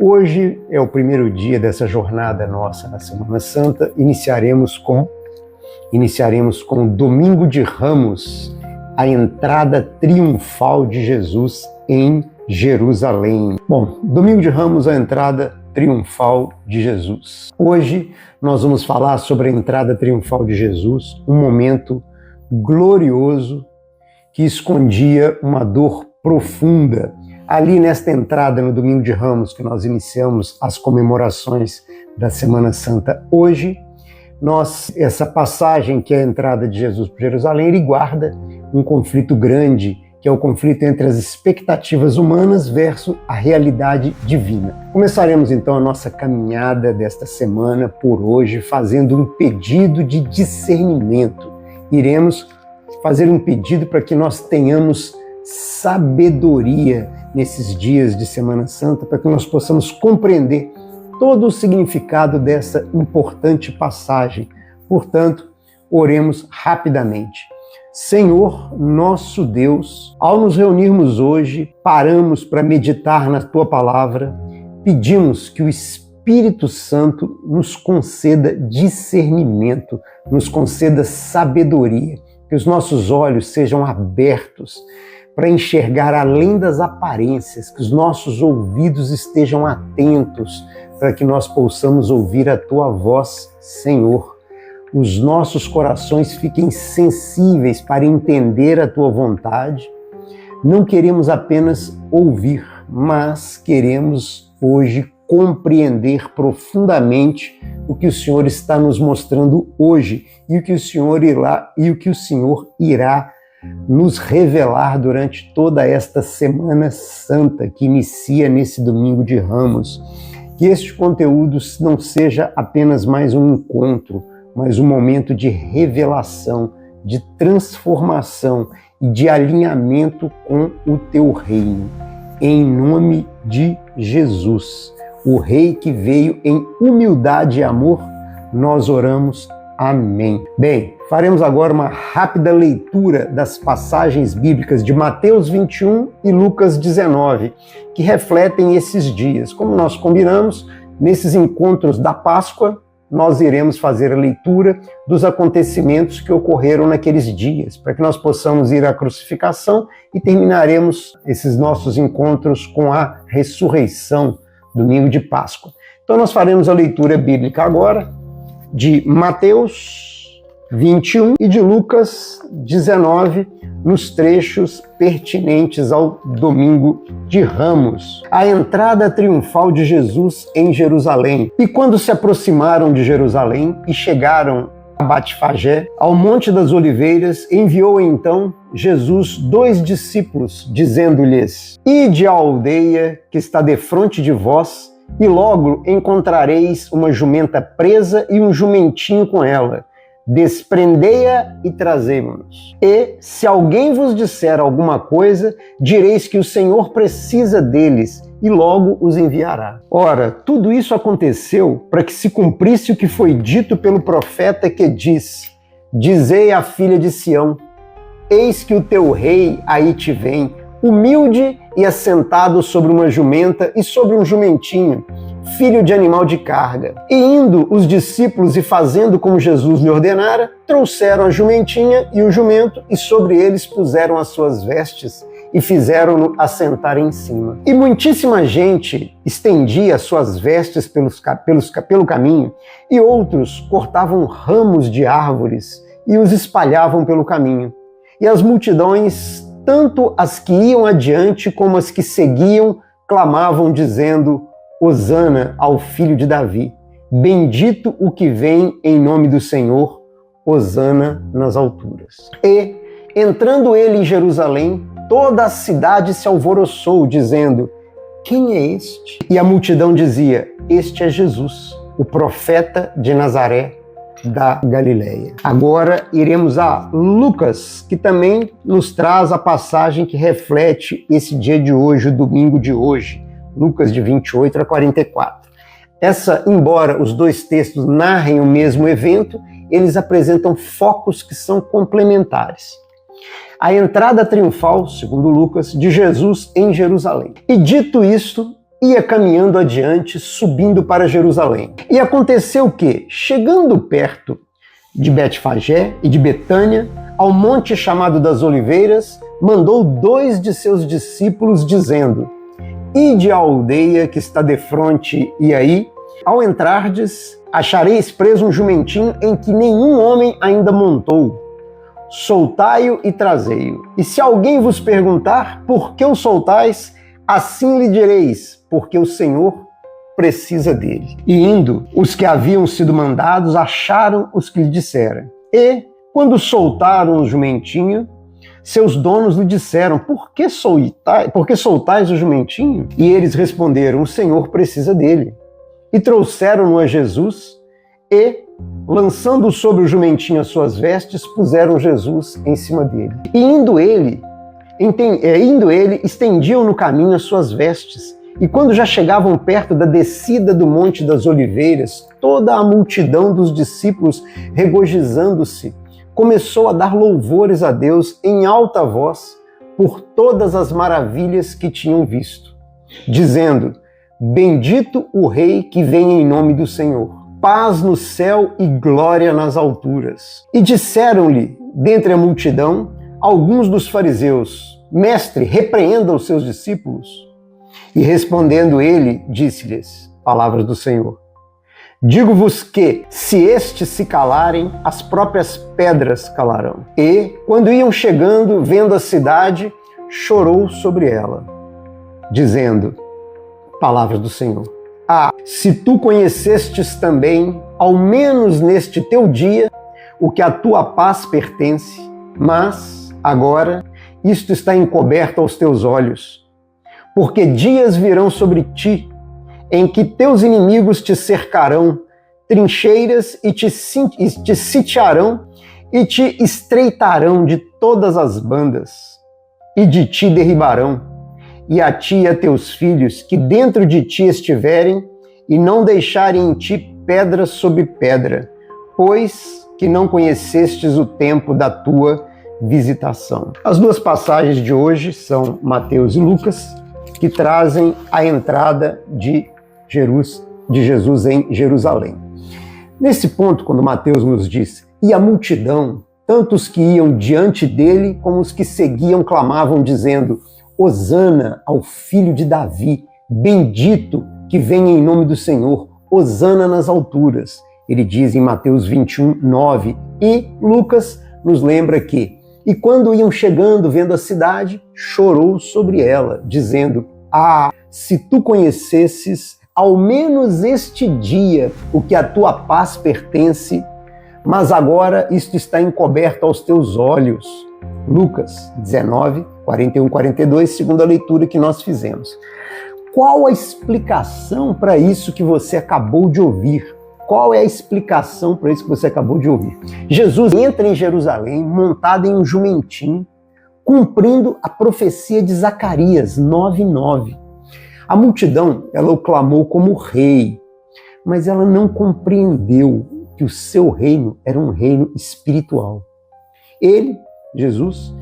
Hoje é o primeiro dia dessa jornada nossa na Semana Santa. Iniciaremos com o Domingo de Ramos, a entrada triunfal de Jesus em Jerusalém. Bom, Domingo de Ramos, a entrada triunfal de Jesus. Hoje nós vamos falar sobre a entrada triunfal de Jesus, um momento glorioso que escondia uma dor profunda. Ali nesta entrada no Domingo de Ramos, que nós iniciamos as comemorações da Semana Santa hoje, essa passagem que é a entrada de Jesus para Jerusalém, ele guarda um conflito grande, que é o conflito entre as expectativas humanas versus a realidade divina. Começaremos então a nossa caminhada desta semana por hoje fazendo um pedido de discernimento. Iremos fazer um pedido para que nós tenhamos sabedoria nesses dias de Semana Santa, para que nós possamos compreender todo o significado dessa importante passagem. Portanto, oremos rapidamente. Senhor, nosso Deus, ao nos reunirmos hoje, paramos para meditar na Tua Palavra, pedimos que o Espírito Santo nos conceda discernimento, nos conceda sabedoria, que os nossos olhos sejam abertos para enxergar além das aparências, que os nossos ouvidos estejam atentos para que nós possamos ouvir a Tua voz, Senhor. Os nossos corações fiquem sensíveis para entender a Tua vontade. Não queremos apenas ouvir, mas queremos hoje compreender profundamente o que o Senhor está nos mostrando hoje e o que o Senhor irá nos revelar durante toda esta Semana Santa que inicia nesse Domingo de Ramos. Que este conteúdo não seja apenas mais um encontro, mas um momento de revelação, de transformação e de alinhamento com o Teu reino. Em nome de Jesus, o Rei que veio em humildade e amor, nós oramos. Amém. Bem, faremos agora uma rápida leitura das passagens bíblicas de Mateus 21 e Lucas 19, que refletem esses dias. Como nós combinamos, nesses encontros da Páscoa, nós iremos fazer a leitura dos acontecimentos que ocorreram naqueles dias, para que nós possamos ir à crucificação e terminaremos esses nossos encontros com a ressurreição, domingo de Páscoa. Então nós faremos a leitura bíblica agora, de Mateus 21 e de Lucas 19, nos trechos pertinentes ao Domingo de Ramos. A entrada triunfal de Jesus em Jerusalém. E quando se aproximaram de Jerusalém e chegaram a Batfagé, ao Monte das Oliveiras, enviou então Jesus 2 discípulos, dizendo-lhes: Ide à aldeia que está defronte de vós, e logo encontrareis uma jumenta presa e um jumentinho com ela. Desprendei-a e trazei-mo-nos. E, se alguém vos disser alguma coisa, direis que o Senhor precisa deles, e logo os enviará. Ora, tudo isso aconteceu para que se cumprisse o que foi dito pelo profeta que diz: Dizei à filha de Sião, eis que o teu rei aí te vem, humilde e assentado sobre uma jumenta e sobre um jumentinho, filho de animal de carga. E indo os discípulos e fazendo como Jesus lhe ordenara, trouxeram a jumentinha e o jumento, e sobre eles puseram as suas vestes e fizeram-no assentar em cima. E muitíssima gente estendia as suas vestes pelo caminho, e outros cortavam ramos de árvores e os espalhavam pelo caminho. E as multidões, tanto as que iam adiante como as que seguiam, clamavam dizendo: Hosana ao filho de Davi. Bendito o que vem em nome do Senhor, Hosana nas alturas. E, entrando ele em Jerusalém, toda a cidade se alvoroçou, dizendo: Quem é este? E a multidão dizia: Este é Jesus, o profeta de Nazaré da Galileia. Agora iremos a Lucas, que também nos traz a passagem que reflete esse dia de hoje, o domingo de hoje. Lucas de 28 a 44. Embora os dois textos narrem o mesmo evento, eles apresentam focos que são complementares. A entrada triunfal, segundo Lucas, de Jesus em Jerusalém. E dito isto, ia caminhando adiante, subindo para Jerusalém. E aconteceu que, chegando perto de Betfagé e de Betânia, ao monte chamado das Oliveiras, mandou 2 de seus discípulos, dizendo: Ide à aldeia que está defronte, e aí, ao entrardes, achareis preso um jumentinho em que nenhum homem ainda montou. Soltai-o e trazei-o. E se alguém vos perguntar por que o soltais, assim lhe direis, porque o Senhor precisa dele. E indo, os que haviam sido mandados acharam os que lhe disseram. E, quando soltaram o jumentinho, seus donos lhe disseram: por que soltais o jumentinho? E eles responderam: o Senhor precisa dele. E trouxeram-no a Jesus e, lançando sobre o jumentinho as suas vestes, puseram Jesus em cima dele. E indo ele, estendiam no caminho as suas vestes. E quando já chegavam perto da descida do Monte das Oliveiras, toda a multidão dos discípulos, regozijando-se, começou a dar louvores a Deus em alta voz por todas as maravilhas que tinham visto, dizendo: Bendito o Rei que vem em nome do Senhor. Paz no céu e glória nas alturas. E disseram-lhe, dentre a multidão, alguns dos fariseus: Mestre, repreenda os seus discípulos. E respondendo ele, disse-lhes, palavras do Senhor: Digo-vos que, se estes se calarem, as próprias pedras calarão. E, quando iam chegando, vendo a cidade, chorou sobre ela, dizendo, palavras do Senhor: se tu conhecestes também, ao menos neste teu dia, o que à tua paz pertence, mas, agora, isto está encoberto aos teus olhos, porque dias virão sobre ti, em que teus inimigos te cercarão, trincheiras, e te sitiarão, e te estreitarão de todas as bandas, e de ti derribarão, e a ti e a teus filhos, que dentro de ti estiverem, e não deixarem em ti pedra sobre pedra, pois que não conhecestes o tempo da tua visitação. As 2 passagens de hoje são Mateus e Lucas, que trazem a entrada de Jesus em Jerusalém. Nesse ponto, quando Mateus nos diz, e a multidão, tanto os que iam diante dele, como os que seguiam, clamavam, dizendo, Hosana ao filho de Davi, bendito que vem em nome do Senhor, Hosana nas alturas. Ele diz em Mateus 21, 9. E Lucas nos lembra que, e quando iam chegando, vendo a cidade, chorou sobre ela, dizendo, se tu conhecesses ao menos este dia o que à tua paz pertence, mas agora isto está encoberto aos teus olhos. Lucas 19, 41, 42, segunda leitura que nós fizemos. Qual a explicação para isso que você acabou de ouvir? Qual é a explicação para isso que você acabou de ouvir? Jesus entra em Jerusalém montado em um jumentinho, cumprindo a profecia de Zacarias 9:9. A multidão, ela o clamou como rei, mas ela não compreendeu que o seu reino era um reino espiritual. Ele, Jesus,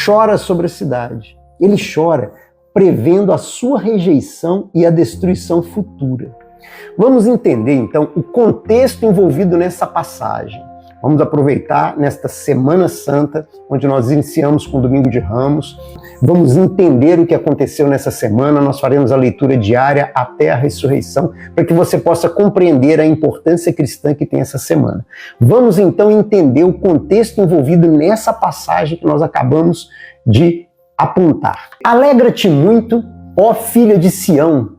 chora sobre a cidade. Ele chora prevendo a sua rejeição e a destruição futura. Vamos entender, então, o contexto envolvido nessa passagem. Vamos aproveitar nesta Semana Santa, onde nós iniciamos com o Domingo de Ramos. Vamos entender o que aconteceu nessa semana. Nós faremos a leitura diária até a ressurreição, para que você possa compreender a importância cristã que tem essa semana. Vamos, então, entender o contexto envolvido nessa passagem que nós acabamos de apontar. Alegra-te muito, ó filha de Sião.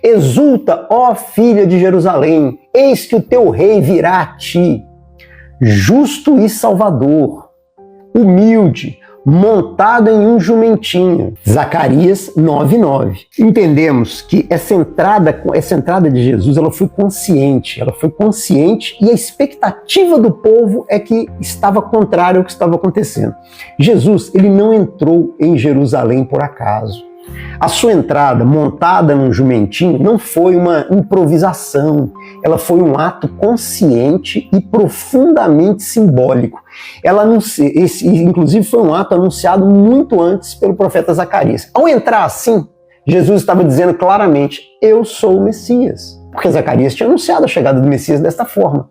Exulta, ó filha de Jerusalém. Eis que o teu rei virá a ti. Justo e salvador, humilde, montado em um jumentinho. Zacarias 9:9. Entendemos que essa entrada de Jesus, ela foi consciente e a expectativa do povo é que estava contrário ao que estava acontecendo. Jesus, ele não entrou em Jerusalém por acaso. A sua entrada, montada num jumentinho, não foi uma improvisação, ela foi um ato consciente e profundamente simbólico. Inclusive foi um ato anunciado muito antes pelo profeta Zacarias. Ao entrar assim, Jesus estava dizendo claramente: eu sou o Messias. Porque Zacarias tinha anunciado a chegada do Messias desta forma.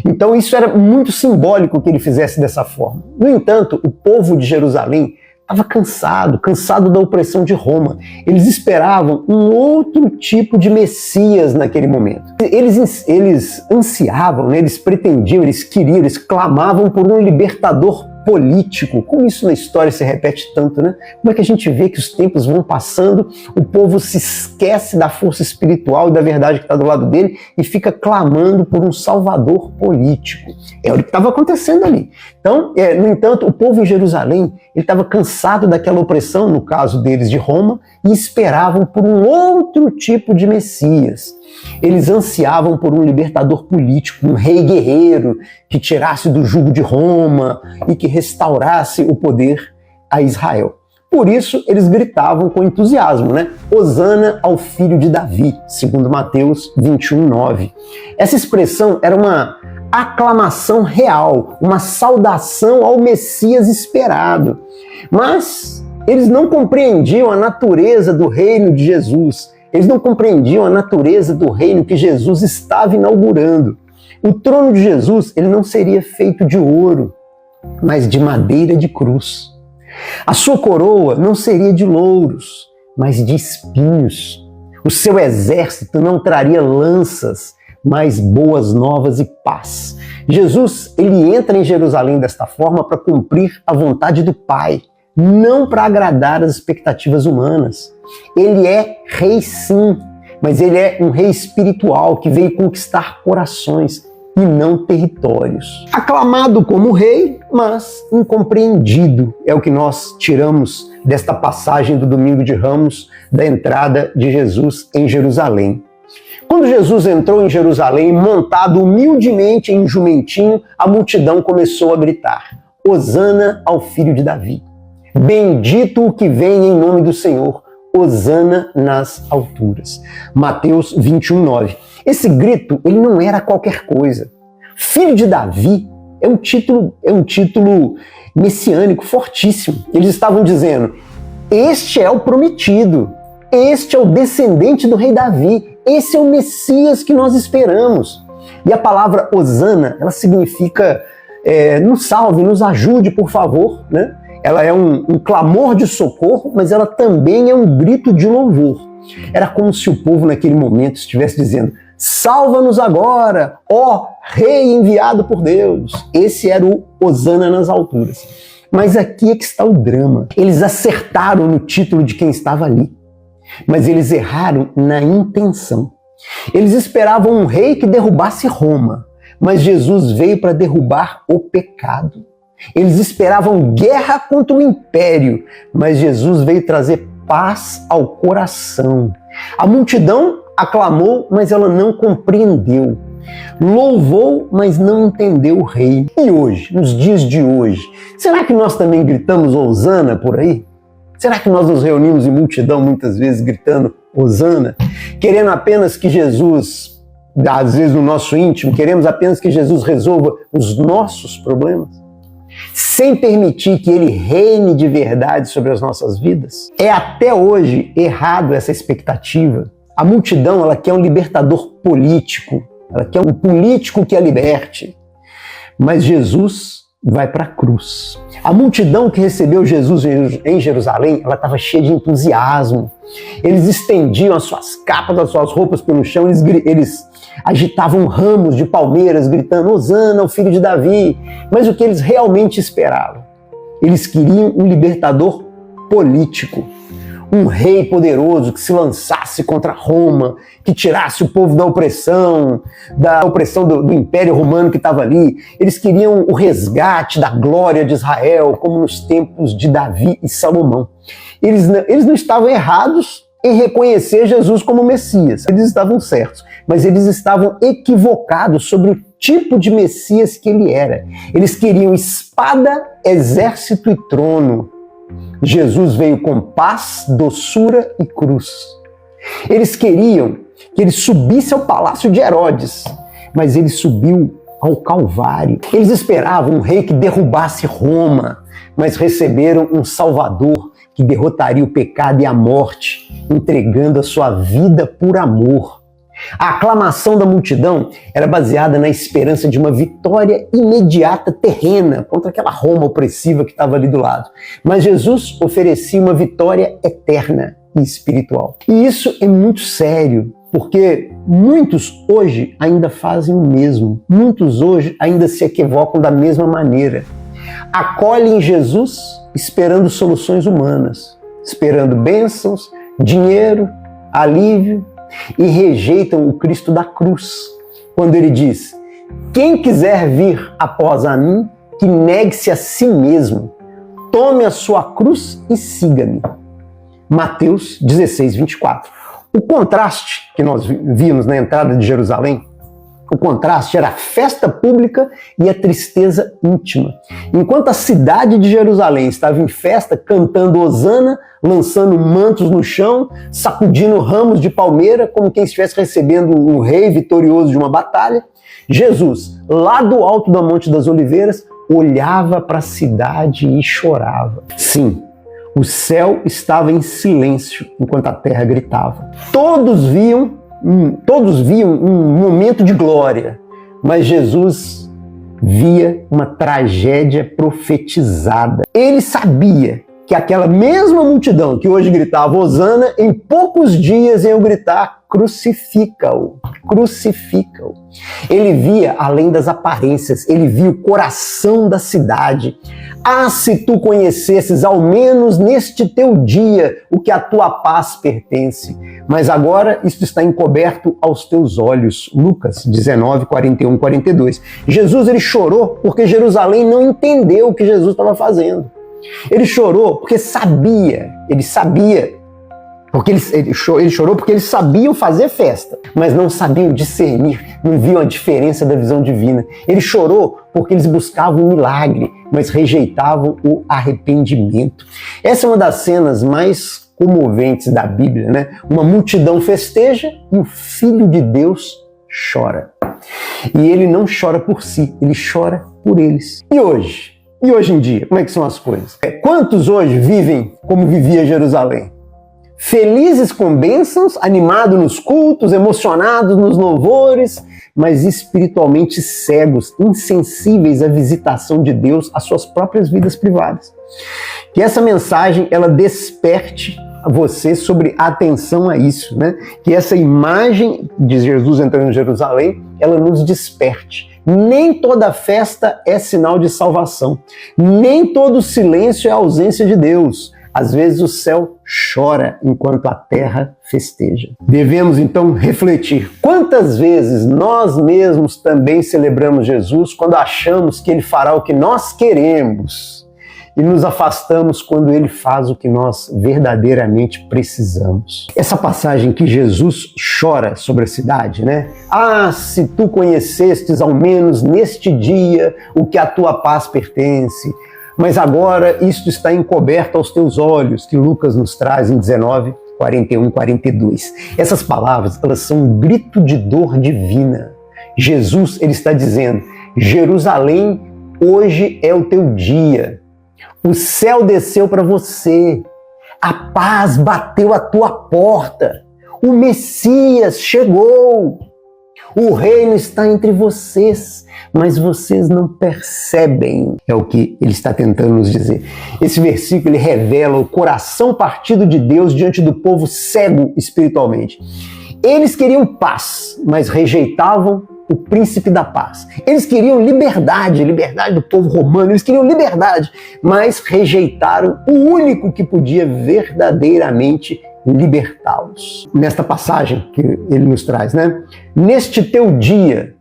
Então isso era muito simbólico que ele fizesse dessa forma. No entanto, o povo de Jerusalém estava cansado da opressão de Roma. Eles esperavam um outro tipo de Messias naquele momento. Eles ansiavam, né? Eles pretendiam, eles queriam, eles clamavam por um libertador político. Como isso na história se repete tanto, né? Como é que a gente vê que os tempos vão passando, o povo se esquece da força espiritual e da verdade que está do lado dele e fica clamando por um salvador político. É o que estava acontecendo ali. Então, no entanto, o povo em Jerusalém, ele estava cansado daquela opressão, no caso deles de Roma, e esperavam por um outro tipo de Messias. Eles ansiavam por um libertador político, um rei guerreiro que tirasse do jugo de Roma e que restaurasse o poder a Israel. Por isso, eles gritavam com entusiasmo, né? Hosana ao filho de Davi, segundo Mateus 21:9. Essa expressão era uma aclamação real, uma saudação ao Messias esperado. Mas eles não compreendiam a natureza do reino de Jesus. Eles não compreendiam a natureza do reino que Jesus estava inaugurando. O trono de Jesus, ele não seria feito de ouro, mas de madeira de cruz. A sua coroa não seria de louros, mas de espinhos. O seu exército não traria lanças, mas boas novas e paz. Jesus, ele entra em Jerusalém desta forma para cumprir a vontade do Pai, não para agradar as expectativas humanas. Ele é rei sim, mas ele é um rei espiritual que veio conquistar corações e não territórios. Aclamado como rei, mas incompreendido. É o que nós tiramos desta passagem do Domingo de Ramos, da entrada de Jesus em Jerusalém. Quando Jesus entrou em Jerusalém, montado humildemente em um jumentinho, a multidão começou a gritar: Hosana ao filho de Davi. Bendito o que vem em nome do Senhor. Hosana nas alturas. Mateus 21:9. Esse grito, ele não era qualquer coisa. Filho de Davi é um título messiânico fortíssimo. Eles estavam dizendo: este é o prometido, este é o descendente do rei Davi, esse é o Messias que nós esperamos. E a palavra Hosana, ela significa nos salve, nos ajude, por favor, né? Ela é um clamor de socorro, mas ela também é um grito de louvor. Era como se o povo naquele momento estivesse dizendo: salva-nos agora, ó Rei enviado por Deus. Esse era o Hosana nas alturas. Mas aqui é que está o drama. Eles acertaram no título de quem estava ali, mas eles erraram na intenção. Eles esperavam um rei que derrubasse Roma, mas Jesus veio para derrubar o pecado. Eles esperavam guerra contra o império, mas Jesus veio trazer paz ao coração. A multidão aclamou, mas ela não compreendeu. Louvou, mas não entendeu o rei. E hoje, nos dias de hoje, será que nós também gritamos Hosana por aí? Será que nós nos reunimos em multidão muitas vezes gritando Hosana, querendo apenas que Jesus, às vezes no nosso íntimo, queremos apenas que Jesus resolva os nossos problemas, sem permitir que ele reine de verdade sobre as nossas vidas? É até hoje errado essa expectativa. A multidão, ela quer um libertador político, ela quer um político que a liberte. Mas Jesus vai para a cruz. A multidão que recebeu Jesus em Jerusalém, ela estava cheia de entusiasmo. Eles estendiam as suas capas, as suas roupas pelo chão, eles agitavam ramos de palmeiras, gritando Hosana, o filho de Davi. Mas o que eles realmente esperavam? Eles queriam um libertador político, um rei poderoso que se lançasse contra Roma, que tirasse o povo da opressão do Império Romano que estava ali. Eles queriam o resgate da glória de Israel, como nos tempos de Davi e Salomão. Eles não estavam errados em reconhecer Jesus como Messias. Eles estavam certos, mas eles estavam equivocados sobre o tipo de Messias que ele era. Eles queriam espada, exército e trono. Jesus veio com paz, doçura e cruz. Eles queriam que ele subisse ao palácio de Herodes, mas ele subiu ao Calvário. Eles esperavam um rei que derrubasse Roma, mas receberam um Salvador que derrotaria o pecado e a morte, entregando a sua vida por amor. A aclamação da multidão era baseada na esperança de uma vitória imediata terrena contra aquela Roma opressiva que estava ali do lado. Mas Jesus oferecia uma vitória eterna e espiritual. E isso é muito sério, porque muitos hoje ainda fazem o mesmo. Muitos hoje ainda se equivocam da mesma maneira. Acolhem Jesus esperando soluções humanas, esperando bênçãos, dinheiro, alívio, e rejeitam o Cristo da cruz, quando ele diz: quem quiser vir após a mim, que negue-se a si mesmo, tome a sua cruz e siga-me. Mateus 16, 24. O contraste que nós vimos na entrada de Jerusalém, o contraste era a festa pública e a tristeza íntima. Enquanto a cidade de Jerusalém estava em festa, cantando hosana, lançando mantos no chão, sacudindo ramos de palmeira, como quem estivesse recebendo um rei vitorioso de uma batalha, Jesus, lá do alto do Monte das Oliveiras, olhava para a cidade e chorava. Sim, o céu estava em silêncio enquanto a terra gritava. Todos viam um momento de glória, mas Jesus via uma tragédia profetizada. Ele sabia que aquela mesma multidão que hoje gritava hosana, em poucos dias iam gritar: crucifica-o, crucifica-o. Ele via além das aparências, ele via o coração da cidade. Ah, se tu conhecesses ao menos neste teu dia o que à tua paz pertence. Mas agora isto está encoberto aos teus olhos. Lucas 19, 41, 42. Jesus ele chorou porque Jerusalém não entendeu o que Jesus estava fazendo. Ele chorou porque ele chorou porque eles sabiam fazer festa, mas não sabiam discernir, não viam a diferença da visão divina. Ele chorou porque eles buscavam um milagre, mas rejeitavam o arrependimento. Essa é uma das cenas mais comoventes da Bíblia, né? Uma multidão festeja e o Filho de Deus chora. E ele não chora por si, ele chora por eles. E hoje em dia, como é que são as coisas? Quantos hoje vivem como vivia Jerusalém? Felizes com bênçãos, animados nos cultos, emocionados nos louvores, mas espiritualmente cegos, insensíveis à visitação de Deus às suas próprias vidas privadas. Que essa mensagem ela desperte você sobre a atenção a isso, né? Que essa imagem de Jesus entrando em Jerusalém, ela nos desperte. Nem toda festa é sinal de salvação. Nem todo silêncio é ausência de Deus. Às vezes o céu chora enquanto a terra festeja. Devemos então refletir quantas vezes nós mesmos também celebramos Jesus quando achamos que ele fará o que nós queremos e nos afastamos quando ele faz o que nós verdadeiramente precisamos. Essa passagem que Jesus chora sobre a cidade, né? Ah, se tu conhecestes ao menos neste dia o que à tua paz pertence, mas agora isto está encoberto aos teus olhos, que Lucas nos traz em 19, 41, 42. Essas palavras, elas são um grito de dor divina. Jesus, ele está dizendo: Jerusalém, hoje é o teu dia. O céu desceu para você. A paz bateu à tua porta. O Messias chegou. O reino está entre vocês, mas vocês não percebem. É o que ele está tentando nos dizer. Esse versículo ele revela o coração partido de Deus diante do povo cego espiritualmente. Eles queriam paz, mas rejeitavam o príncipe da paz. Eles queriam liberdade do povo romano, eles queriam liberdade, mas rejeitaram o único que podia verdadeiramente libertá-los. Nesta passagem que ele nos traz, né? Neste teu dia,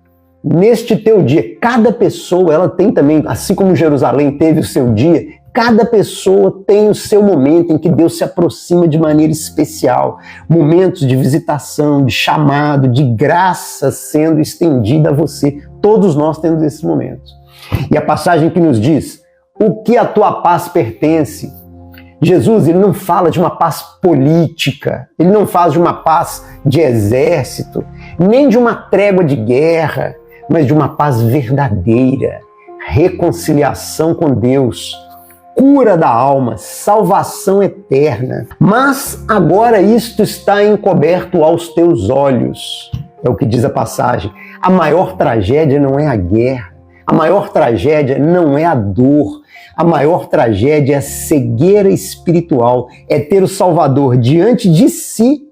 cada pessoa, ela tem também, assim como Jerusalém teve o seu dia, cada pessoa tem o seu momento em que Deus se aproxima de maneira especial. Momentos de visitação, de chamado, de graça sendo estendida a você. Todos nós temos esses momentos. E a passagem que nos diz: o que à tua paz pertence? Jesus, ele não fala de uma paz política, ele não fala de uma paz de exército, nem de uma trégua de guerra, mas de uma paz verdadeira, reconciliação com Deus, cura da alma, salvação eterna. Mas agora isto está encoberto aos teus olhos. É o que diz a passagem. A maior tragédia não é a guerra. A maior tragédia não é a dor. A maior tragédia é a cegueira espiritual. É ter o Salvador diante de si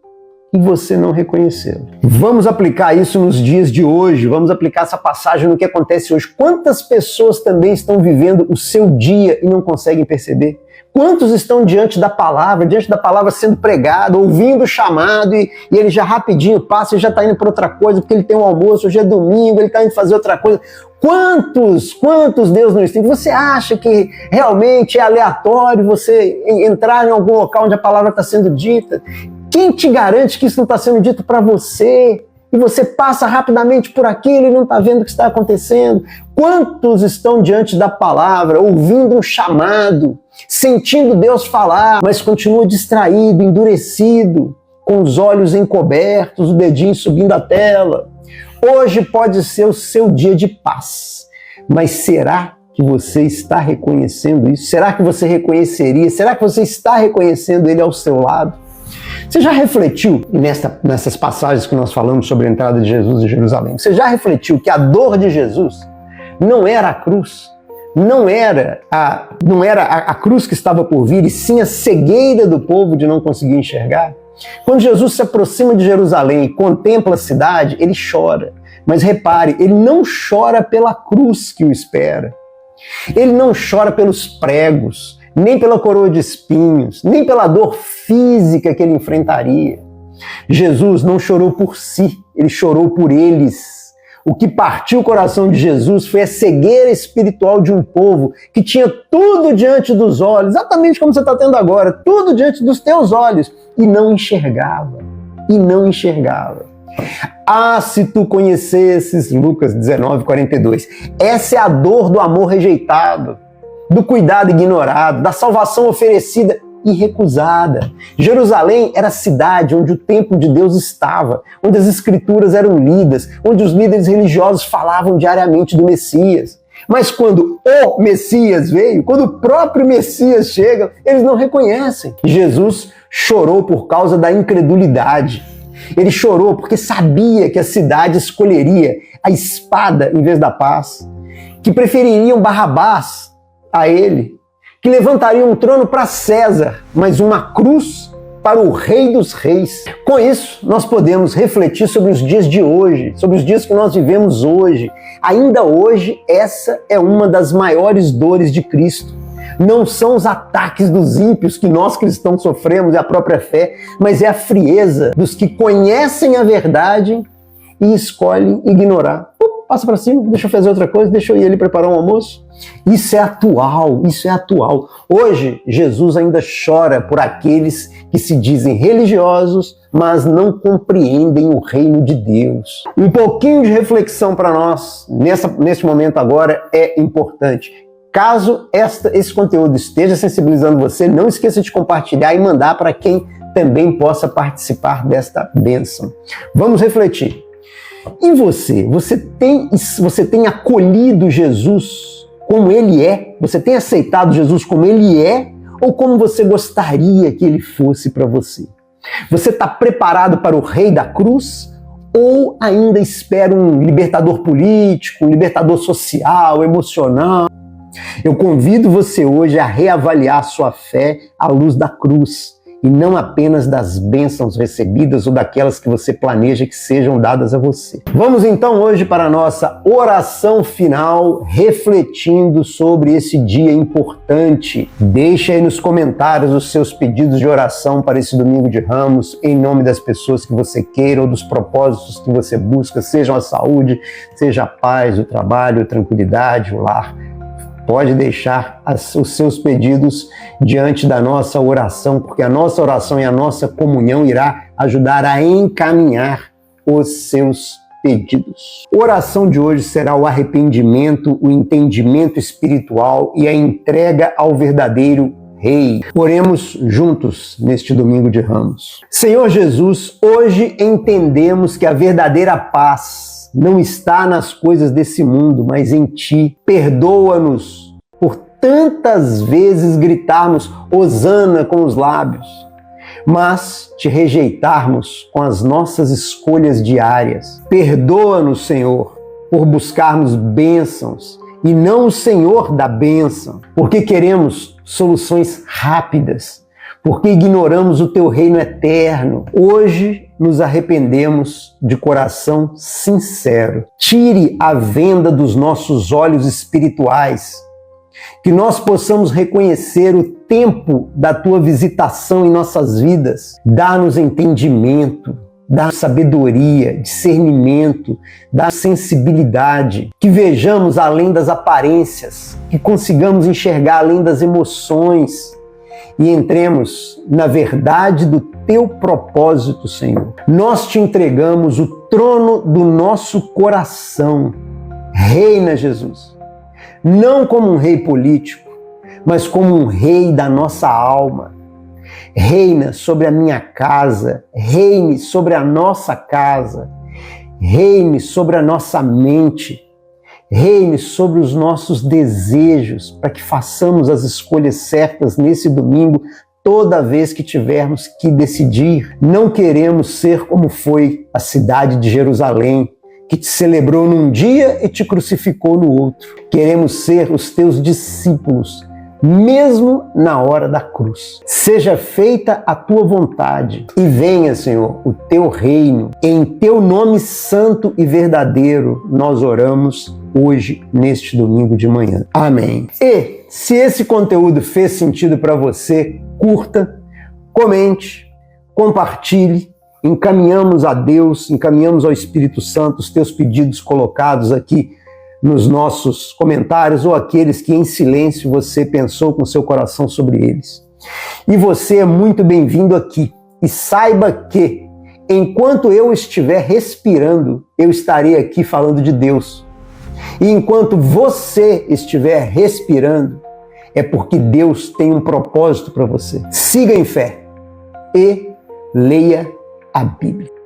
e você não reconhecê-lo. Vamos aplicar isso nos dias de hoje. Vamos aplicar essa passagem no que acontece hoje. Quantas pessoas também estão vivendo o seu dia e não conseguem perceber? Quantos estão diante da palavra sendo pregado, ouvindo o chamado e ele já rapidinho passa e já está indo para outra coisa, porque ele tem um almoço, hoje é domingo, ele está indo fazer outra coisa. Quantos Deus não existe? Você acha que realmente é aleatório você entrar em algum local onde a palavra está sendo dita? Quem te garante que isso não está sendo dito para você? E você passa rapidamente por aquilo e não está vendo o que está acontecendo? Quantos estão diante da palavra, ouvindo um chamado, sentindo Deus falar, mas continua distraído, endurecido, com os olhos encobertos, o dedinho subindo a tela? Hoje pode ser o seu dia de paz, mas será que você está reconhecendo isso? Será que você reconheceria? Será que você está reconhecendo Ele ao seu lado? Você já refletiu, nessas passagens que nós falamos sobre a entrada de Jesus em Jerusalém, você já refletiu que a dor de Jesus não era a cruz, não era a cruz que estava por vir, e sim a cegueira do povo de não conseguir enxergar? Quando Jesus se aproxima de Jerusalém e contempla a cidade, ele chora. Mas repare, ele não chora pela cruz que o espera. Ele não chora pelos pregos, nem pela coroa de espinhos, nem pela dor física que ele enfrentaria. Jesus não chorou por si, ele chorou por eles. O que partiu o coração de Jesus foi a cegueira espiritual de um povo que tinha tudo diante dos olhos, exatamente como você está tendo agora, tudo diante dos teus olhos, e não enxergava, Ah, se tu conhecesses, Lucas 19:42, essa é a dor do amor rejeitado, do cuidado ignorado, da salvação oferecida e recusada. Jerusalém era a cidade onde o templo de Deus estava, onde as escrituras eram lidas, onde os líderes religiosos falavam diariamente do Messias. Mas quando o Messias veio, quando o próprio Messias chega, eles não reconhecem. Jesus chorou por causa da incredulidade. Ele chorou porque sabia que a cidade escolheria a espada em vez da paz, que prefeririam Barrabás a ele, que levantariam um trono para César, mas uma cruz para o Rei dos Reis. Com isso, nós podemos refletir sobre os dias de hoje, sobre os dias que nós vivemos hoje. Ainda hoje, essa é uma das maiores dores de Cristo. Não são os ataques dos ímpios que nós cristãos sofremos, é a própria fé, mas é a frieza dos que conhecem a verdade e escolhem ignorar. Passa para cima, deixa eu fazer outra coisa, deixa eu ir ali preparar um almoço. Isso é atual. Hoje, Jesus ainda chora por aqueles que se dizem religiosos, mas não compreendem o reino de Deus. Um pouquinho de reflexão para nós, nesse momento agora, é importante. Caso esse conteúdo esteja sensibilizando você, não esqueça de compartilhar e mandar para quem também possa participar desta bênção. Vamos refletir. E você tem acolhido Jesus como Ele é? Você tem aceitado Jesus como Ele é? Ou como você gostaria que Ele fosse para você? Você está preparado para o Rei da Cruz? Ou ainda espera um libertador político, um libertador social, emocional? Eu convido você hoje a reavaliar sua fé à luz da cruz e não apenas das bênçãos recebidas ou daquelas que você planeja que sejam dadas a você. Vamos então hoje para a nossa oração final, refletindo sobre esse dia importante. Deixa aí nos comentários os seus pedidos de oração para esse domingo de Ramos, em nome das pessoas que você queira ou dos propósitos que você busca, sejam a saúde, seja a paz, o trabalho, a tranquilidade, o lar. Pode deixar os seus pedidos diante da nossa oração, porque a nossa oração e a nossa comunhão irá ajudar a encaminhar os seus pedidos. A oração de hoje será o arrependimento, o entendimento espiritual e a entrega ao verdadeiro Rei. Oremos juntos neste domingo de Ramos. Senhor Jesus, hoje entendemos que a verdadeira paz não está nas coisas desse mundo, mas em Ti. Perdoa-nos por tantas vezes gritarmos hosana com os lábios, mas te rejeitarmos com as nossas escolhas diárias. Perdoa-nos, Senhor, por buscarmos bênçãos e não o Senhor da bênção, porque queremos soluções rápidas, porque ignoramos o teu reino eterno. Hoje nos arrependemos de coração sincero. Tire a venda dos nossos olhos espirituais, que nós possamos reconhecer o tempo da tua visitação em nossas vidas. Dá-nos entendimento, dá sabedoria, discernimento, dá sensibilidade, que vejamos além das aparências, que consigamos enxergar além das emoções e entremos na verdade do teu propósito, Senhor. Nós te entregamos o trono do nosso coração. Reina, Jesus, não como um rei político, mas como um rei da nossa alma. Reina sobre a minha casa, reine sobre a nossa casa, reine sobre a nossa mente, reine sobre os nossos desejos, para que façamos as escolhas certas nesse domingo, toda vez que tivermos que decidir. Não queremos ser como foi a cidade de Jerusalém, que te celebrou num dia e te crucificou no outro. Queremos ser os teus discípulos, mesmo na hora da cruz. Seja feita a tua vontade e venha, Senhor, o teu reino. Em teu nome santo e verdadeiro nós oramos hoje, neste domingo de manhã. Amém. E se esse conteúdo fez sentido para você, curta, comente, compartilhe. Encaminhamos a Deus, encaminhamos ao Espírito Santo os teus pedidos colocados aqui nos nossos comentários ou aqueles que em silêncio você pensou com seu coração sobre eles. E você é muito bem-vindo aqui. E saiba que, enquanto eu estiver respirando, eu estarei aqui falando de Deus. E enquanto você estiver respirando, é porque Deus tem um propósito para você. Siga em fé e leia a Bíblia.